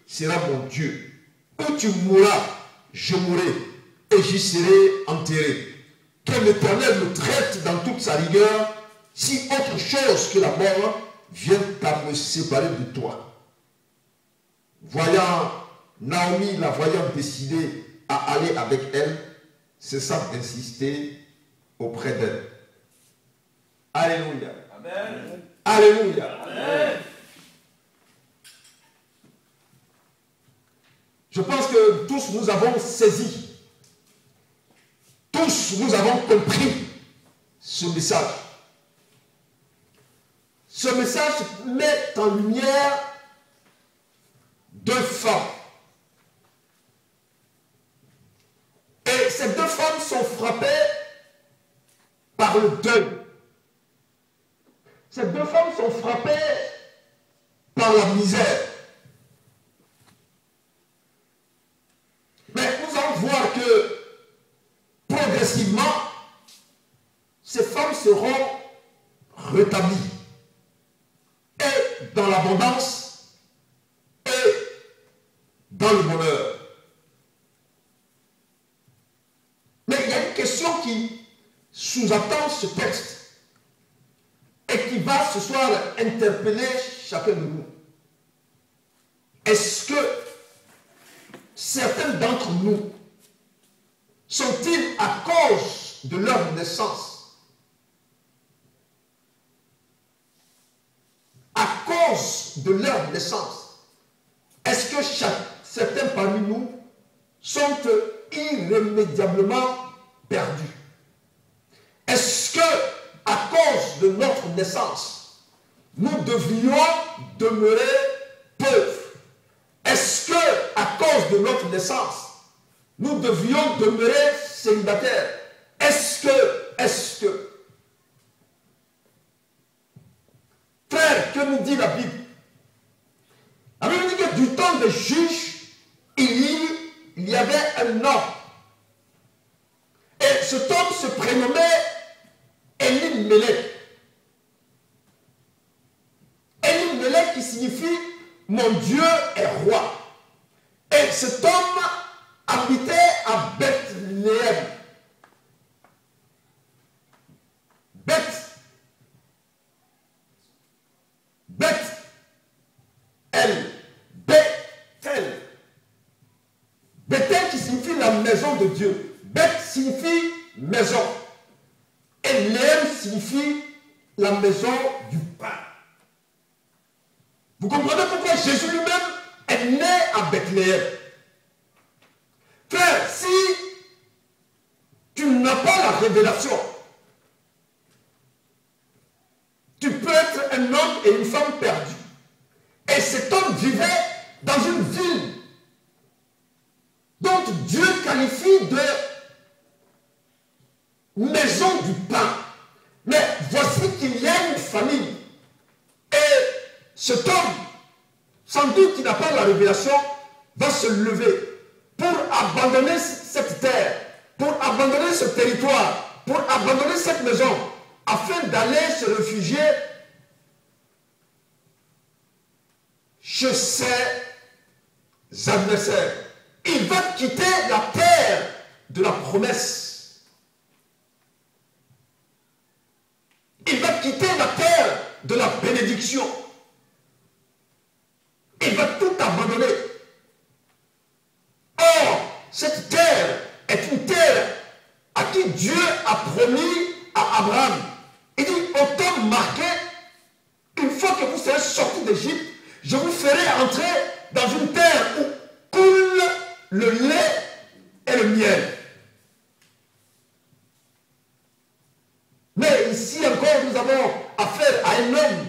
sera mon Dieu. Où tu mourras, je mourrai, et j'y serai enterré. Que l'Éternel me traite dans toute sa rigueur, si autre chose que la mort vient à me séparer de toi. Voyant Naomi, la voyant décidée à aller avec elle, cessa d'insister auprès d'elle. Alléluia. Amen. Alléluia. Amen. Je pense que tous nous avons saisi, tous nous avons compris ce message. Ce message met en lumière deux femmes. Et ces deux femmes sont frappées par le deuil. Ces deux femmes sont frappées par la misère. Mais nous allons voir que progressivement, ces femmes seront rétablies. Et dans l'abondance, et dans le bonheur. Mais il y a une question qui sous-attend ce texte et qui va ce soir interpeller chacun de nous. Est-ce que certains d'entre nous sont-ils à cause de leur naissance, de leur naissance, est-ce que certains parmi nous sont irrémédiablement perdus? Est-ce que, à cause de notre naissance, nous devrions demeurer pauvres? Est-ce que, à cause de notre naissance, nous devrions demeurer célibataires? Est-ce que, frère, que nous dit la Bible? La Bible dit que du temps des juges, il y avait un homme. Et cet homme se prénommait Elimelech. Elimelech qui signifie « mon Dieu est roi ». Et cet homme habitait à Bethléem. Bethel qui signifie la maison de Dieu. Beth signifie maison. Et Léem signifie la maison du pain. Vous comprenez pourquoi Jésus lui-même est né à Bethléem. Frère, si tu n'as pas la révélation, tu peux être un homme et une femme perdus. Et cet homme vivait dans une ville dont Dieu qualifie de maison du pain. Mais voici qu'il y a une famille. Et cet homme, sans doute qu'il n'a pas la révélation, va se lever pour abandonner cette terre, pour abandonner ce territoire, pour abandonner cette maison, afin d'aller se réfugier chez ses adversaires. Il va quitter la terre de la promesse. Il va quitter la terre de la bénédiction. Il va tout abandonner. Or, cette terre est une terre à qui Dieu a promis à Abraham. Il dit, au temps marqué, une fois que vous serez sortis d'Égypte, je vous ferai entrer dans une terre où coule le lait et le miel. Mais ici encore, nous avons affaire à un homme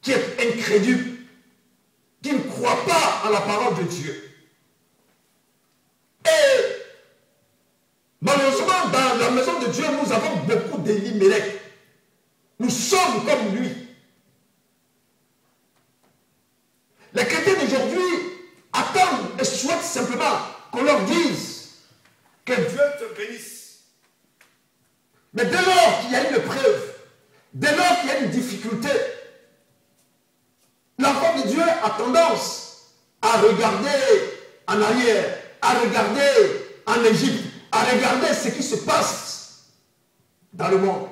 qui est incrédule, qui ne croit pas à la parole de Dieu. Et malheureusement, dans la maison de Dieu, nous avons beaucoup d'Elimelech. Nous sommes comme lui. Les chrétiens d'aujourd'hui attendent et souhaitent simplement qu'on leur dise que Dieu te bénisse. Mais dès lors qu'il y a une épreuve, dès lors qu'il y a une difficulté, l'enfant de Dieu a tendance à regarder en arrière, à regarder en Égypte, à regarder ce qui se passe dans le monde.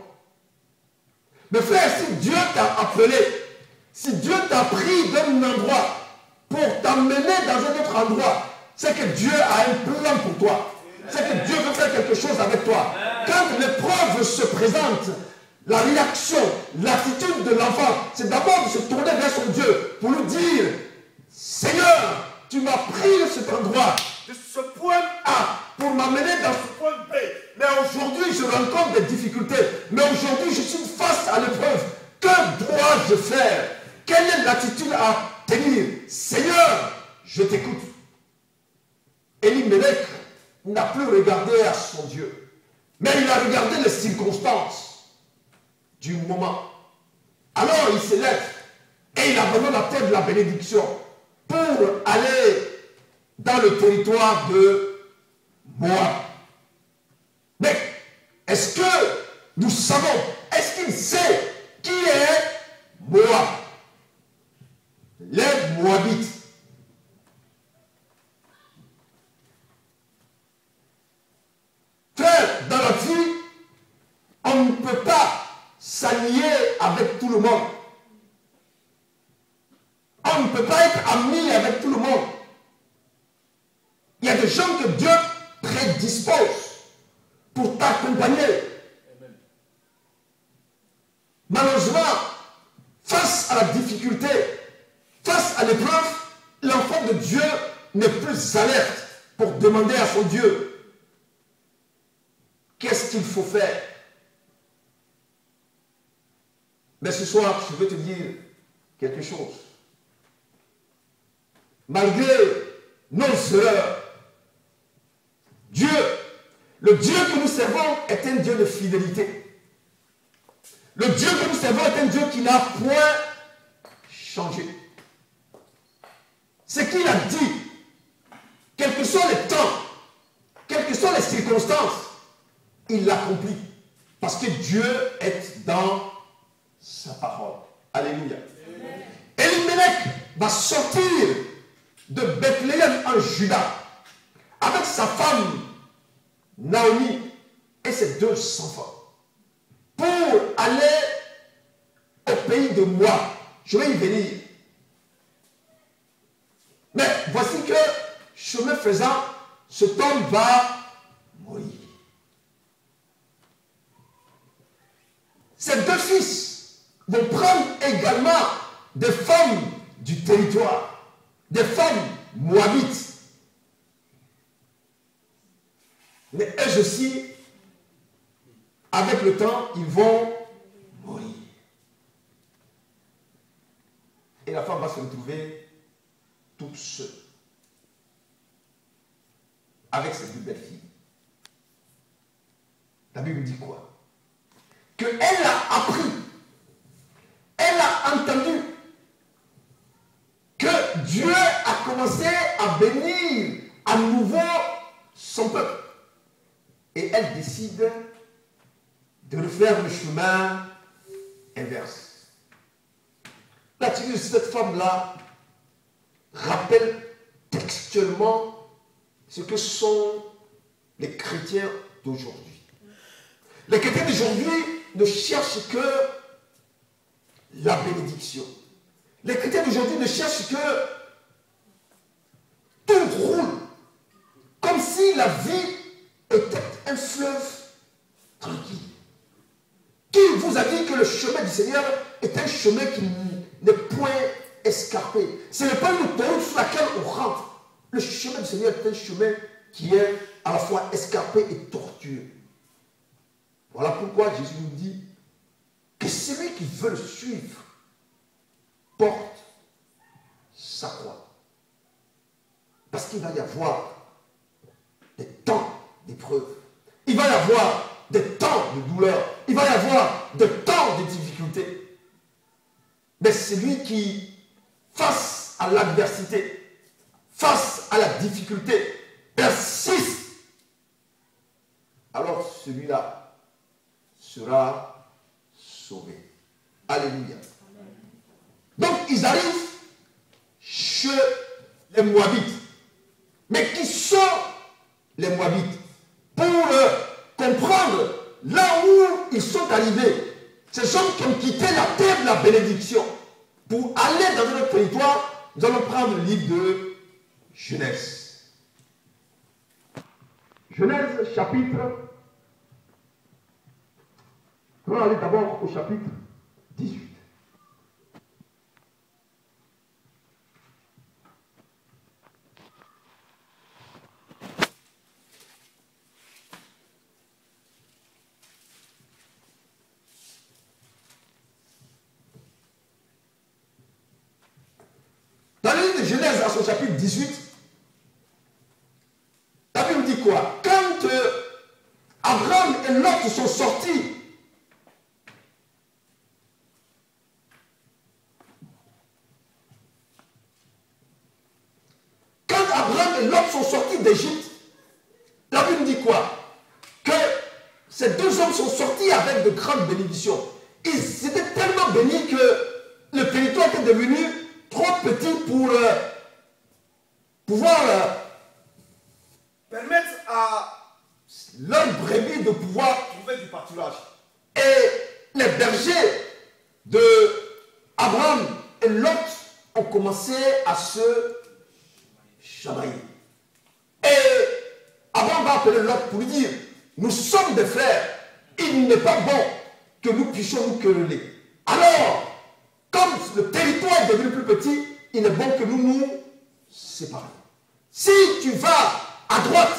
Mais frère, si Dieu t'a appelé, si Dieu t'a pris d'un endroit pour t'amener dans un autre endroit, c'est que Dieu a un plan pour toi. C'est que Dieu veut faire quelque chose avec toi. Quand l'épreuve se présente, la réaction, l'attitude de l'enfant, c'est d'abord de se tourner vers son Dieu pour lui dire, Seigneur, tu m'as pris de cet endroit, de ce point A, pour m'amener dans ce point B. Mais aujourd'hui, je rencontre des difficultés. Mais aujourd'hui, je suis face à l'épreuve. Que dois-je faire? Quelle est l'attitude à tenir? Seigneur, je t'écoute. Elimelech n'a plus regardé à son Dieu, mais il a regardé les circonstances du moment. Alors il se lève et il abandonne la terre de la bénédiction pour aller dans le territoire de Moab. Mais est-ce que nous savons, est-ce qu'il sait qui est Moab? Les Moabites. Frère, dans la vie, on ne peut pas s'allier avec tout le monde. On ne peut pas être ami avec tout le monde. Il y a des gens que Dieu prédispose pour t'accompagner. Malheureusement, face à la difficulté, face à l'épreuve, l'enfant de Dieu n'est plus alerte pour demander à son Dieu qu'est-ce qu'il faut faire. Mais ce soir, je veux te dire quelque chose. Malgré nos erreurs, Dieu, le Dieu que nous servons est un Dieu de fidélité. Le Dieu que nous servons est un Dieu qui n'a point changé. Ce qu'il a dit, quels que soient les temps, quelles que soient les circonstances, il l'accomplit. Parce que Dieu est dans sa parole. Alléluia. Elimelech va sortir de Bethléem en Juda avec sa femme Naomi et ses 2 enfants pour aller au pays de Moab. Je vais y venir. Mais voici que, chemin faisant, cet homme va mourir. Ses 2 fils vont prendre également des femmes du territoire, des femmes moabites. Mais elles aussi, avec le temps, ils vont mourir. Et la femme va se retrouver toute seule, avec ses 2 belles filles. La Bible dit quoi? Qu'elle a appris, elle a entendu que Dieu a commencé à bénir à nouveau son peuple. Et elle décide de refaire le chemin inverse. L'attitude de cette femme-là rappelle textuellement ce que sont les chrétiens d'aujourd'hui. Les chrétiens d'aujourd'hui ne cherchent que la bénédiction. Les chrétiens d'aujourd'hui ne cherchent que tout roule, comme si la vie était un fleuve tranquille. Qui vous a dit que le chemin du Seigneur est un chemin qui n'est point escarpé? Ce n'est pas une autoroute sur laquelle on rentre. Le chemin du Seigneur est un chemin qui est à la fois escarpé et tortueux. Voilà pourquoi Jésus nous dit que celui qui veut le suivre porte sa croix. Parce qu'il va y avoir des temps d'épreuve. Il va y avoir des temps de douleur. Il va y avoir des temps de difficulté. Mais celui qui, face à l'adversité, face à la difficulté, persiste, alors celui-là sera sauvé. Alléluia. Donc ils arrivent chez les Moabites. Mais qui sont les Moabites? Pour comprendre là où ils sont arrivés, ces hommes qui ont quitté la terre de la bénédiction pour aller dans notre territoire, nous allons prendre le livre de Genèse. Genèse chapitre. On va aller d'abord au chapitre 18. Dans le livre de Genèse, à son chapitre 18, la Bible dit quoi? Quand Abraham et Lot sont sortis, d'Égypte, la Bible dit quoi? Que ces deux hommes sont sortis avec de grandes bénédictions. Ils étaient tellement bénis que le territoire était devenu trop petit pour pouvoir permettre à leurs brebis de pouvoir trouver du pâturage. Et les bergers de Abraham et Lot ont commencé à se chamailler. Et Abraham va appeler Lot pour lui dire: nous sommes des frères, il n'est pas bon que nous puissions nous quereller. Alors, comme le territoire est devenu plus petit, il est bon que nous nous séparions. Si tu vas à droite,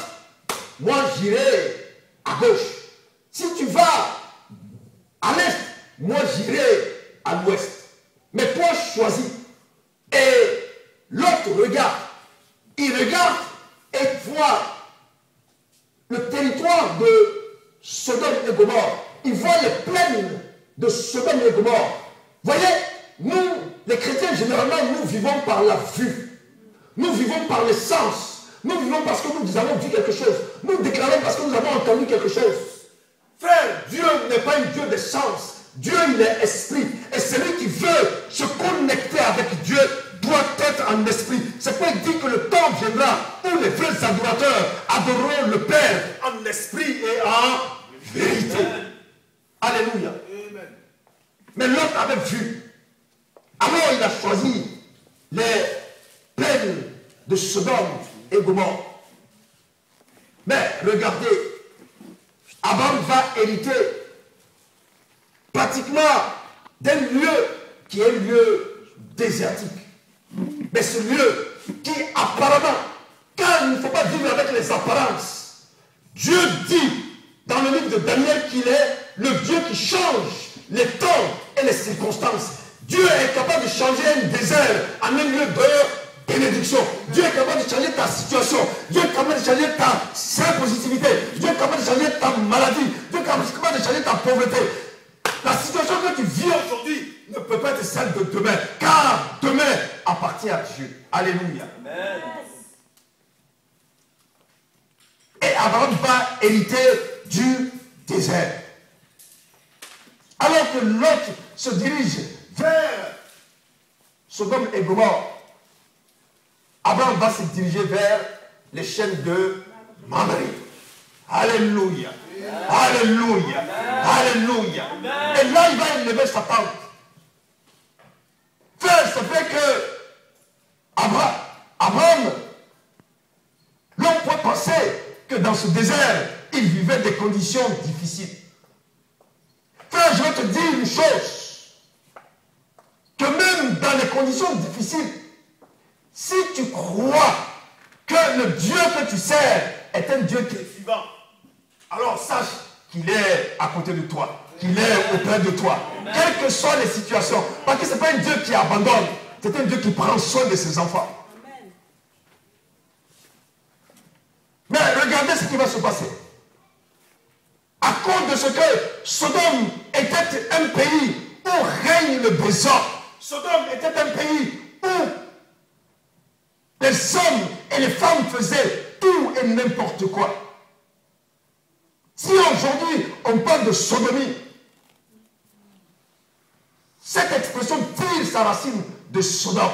moi j'irai à gauche. Si tu vas à l'est, moi j'irai à l'ouest. Mais toi choisis. Et l'autre regarde. Il regarde et voit le territoire de Sodome et Gomorrhe. Il voit les plaines de Sodome et Gomorrhe. Voyez, nous, les chrétiens, généralement, nous vivons par la vue. Nous vivons par les sens. Nous vivons parce que nous avons vu quelque chose. Nous déclarons parce que nous avons entendu quelque chose. Frère, Dieu n'est pas un Dieu des sens. Dieu, il est esprit. Et celui qui veut se connecter avec Dieu doit être en esprit. C'est pourquoi il dit que le temps viendra où les vrais adorateurs adoreront le Père en esprit et en vérité. Amen. Alléluia. Amen. Mais l'autre avait vu. Alors il a choisi les plaines de Sodome et Gomorrhe. Mais regardez, Abraham va hériter pratiquement d'un lieu qui est un lieu désertique. Mais ce lieu qui apparemment, car il ne faut pas vivre avec les apparences, Dieu dit dans le livre de Daniel qu'il est le Dieu qui change les temps et les circonstances. Dieu est capable de changer un désert en un lieu de bénédiction. Dieu est capable de changer ta situation. Dieu est capable de changer ta séropositivité. Dieu est capable de changer ta maladie. Dieu est capable de changer ta pauvreté. La situation que tu vis aujourd'hui ne peut pas être celle de demain, car demain appartient à Dieu. Alléluia. Amen. Et Abraham va hériter du désert. Alors que l'autre se dirige vers Sodome et Gomorrhe, Abraham va se diriger vers les chaînes de Mamré. Alléluia. Alléluia. Alléluia. Et là, il va élever sa tente. Frère, ça fait que Abraham, l'on peut penser que dans ce désert, il vivait des conditions difficiles. Frère, je vais te dire une chose, que même dans les conditions difficiles, si tu crois que le Dieu que tu sers est un Dieu qui est vivant, alors sache qu'il est à côté de toi, qu'il est auprès de toi, quelles que soient les situations. Parce que ce n'est pas un Dieu qui abandonne, c'est un Dieu qui prend soin de ses enfants. Mais regardez ce qui va se passer. À cause de ce que Sodome était un pays où règne le désordre. Sodome était un pays où les hommes et les femmes faisaient tout et n'importe quoi. Si aujourd'hui on parle de sodomie, cette expression tire sa racine de Sodome.